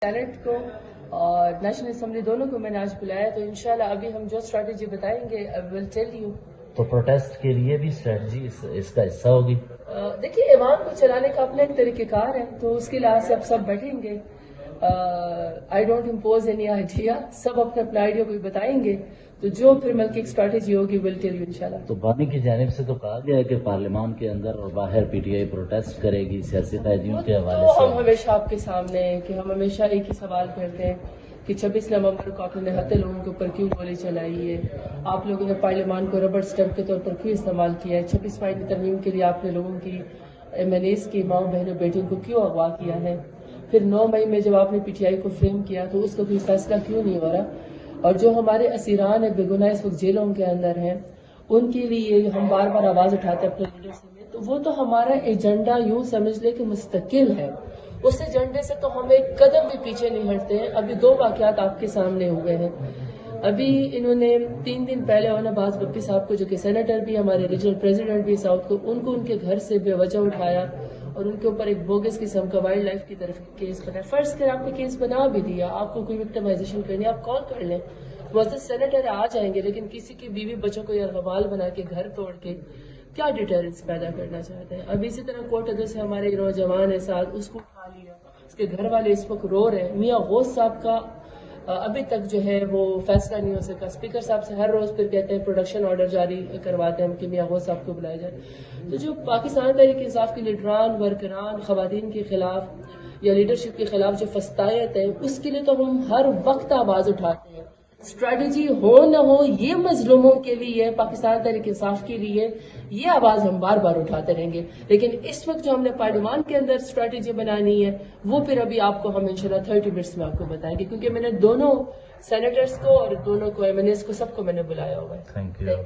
Saint کو اور national assembly دونوں کو میں نے آج بلایا، تو انشاءاللہ ابھی ہم جو اسٹریٹجی بتائیں گے I will tell you۔ تو پروٹیسٹ کے لیے بھی اسٹریٹجی اس کا حصہ ہوگی؟ دیکھیے ایوان کو چلانے کا اپنا ایک طریقہ کار ہے، تو اس کے لحاظ سے اب سب بیٹھیں گے۔ I don't impose any idea, سب اپنے اپنا آئیڈیا کو بتائیں گے، تو جو پھر ملک کی ایک اسٹریٹجی ہوگی ول ٹیل یو انشاءاللہ۔ تو بانی کی جانب سے تو کہا گیا ہے کہ پارلیمان کے اندر اور باہر پی ٹی آئی پروٹیسٹ کرے گی سیاسی قیدیوں کے حوالے تو سے۔ ہم ہمیشہ آپ کے سامنے ہیں کہ ہم ہمیشہ ایک ہی سوال کرتے ہیں کہ 26 نومبر کو آپ نے نہتے لوگوں کے اوپر کیوں گولی چلائی ہے؟ آپ لوگوں نے پارلیمان کو ربڑ اسٹمپ کے طور پر کیوں استعمال کیا ہے؟ 26 مئی کی ترمیم کے لیے آپ نے لوگوں کی MNAs کی ماں بہنوں بیٹیوں کو کیوں اغوا کیا ہے؟ پھر 9 مئی میں جب آپ نے PTI کو فریم کیا تو اس کا کوئی فیصلہ کیوں نہیں ہو رہا؟ اور جو ہمارے اسیران ہیں بے گناہ اس وقت جیلوں کے اندر ہیں، ان کے لیے ہم بار بار آواز اٹھاتے ہیں اپنے لیڈر سے، تو وہ تو ہمارا ایجنڈا یوں سمجھ لے کہ مستقل ہے، اس ایجنڈے سے تو ہم ایک قدم بھی پیچھے نہیں ہٹتے ہیں۔ ابھی 2 واقعات آپ کے سامنے ہوئے ہیں، ابھی انہوں نے 3 دن پہلے عباس بپی صاحب کو، جو کہ سینیٹر بھی ہمارے ریجنل پریزیڈنٹ بھی ساؤتھ کو، ان کو ان کے گھر سے بے وجہ اٹھایا اور ان کے اوپر ایک بوگس قسم کا وائلڈ لائف کی طرف کیس بنایا۔ فرض کر آپ نے کیس بنا بھی دیا، آپ کو کوئی وکٹمائزیشن کرنی ہے آپ کال کر لیں، معزز سینیٹر آ جائیں گے، لیکن کسی کی بیوی بچوں کو یرغمال بنا کے گھر توڑ کے کیا ڈیٹرنس پیدا کرنا چاہتے ہیں؟ اب اسی طرح کوٹ ادر سے ہمارے نوجوان ہے ساتھ، اس کو اٹھا لیا، اس کے گھر والے اس وقت رو رہے ہیں۔ میاں غوث صاحب کا ابھی تک جو ہے وہ فیصلہ نہیں ہو سکا، اسپیکر صاحب سے ہر روز پھر کہتے ہیں پروڈکشن آرڈر جاری کرواتے ہیں کہ میاں غوث صاحب کو بلایا جائے۔ تو جو پاکستان تحریک انصاف کے لیڈران، ورکران، خواتین کے خلاف یا لیڈرشپ کے خلاف جو فسطائیت ہے، اس کے لیے تو ہم ہر وقت آواز اٹھاتے ہیں۔ اسٹریٹجی ہو نہ ہو، یہ مظلوموں کے لیے، پاکستان تحریک انصاف کے لیے یہ آواز ہم بار بار اٹھاتے رہیں گے، لیکن اس وقت جو ہم نے پارلیمان کے اندر اسٹریٹجی بنانی ہے وہ پھر ابھی آپ کو ہم انشاءاللہ 30 منٹس میں آپ کو بتائیں گے، کیونکہ میں نے دونوں سینیٹرز کو اور دونوں کو MNAs کو سب کو میں نے بلایا ہوا ہے۔ Thank you.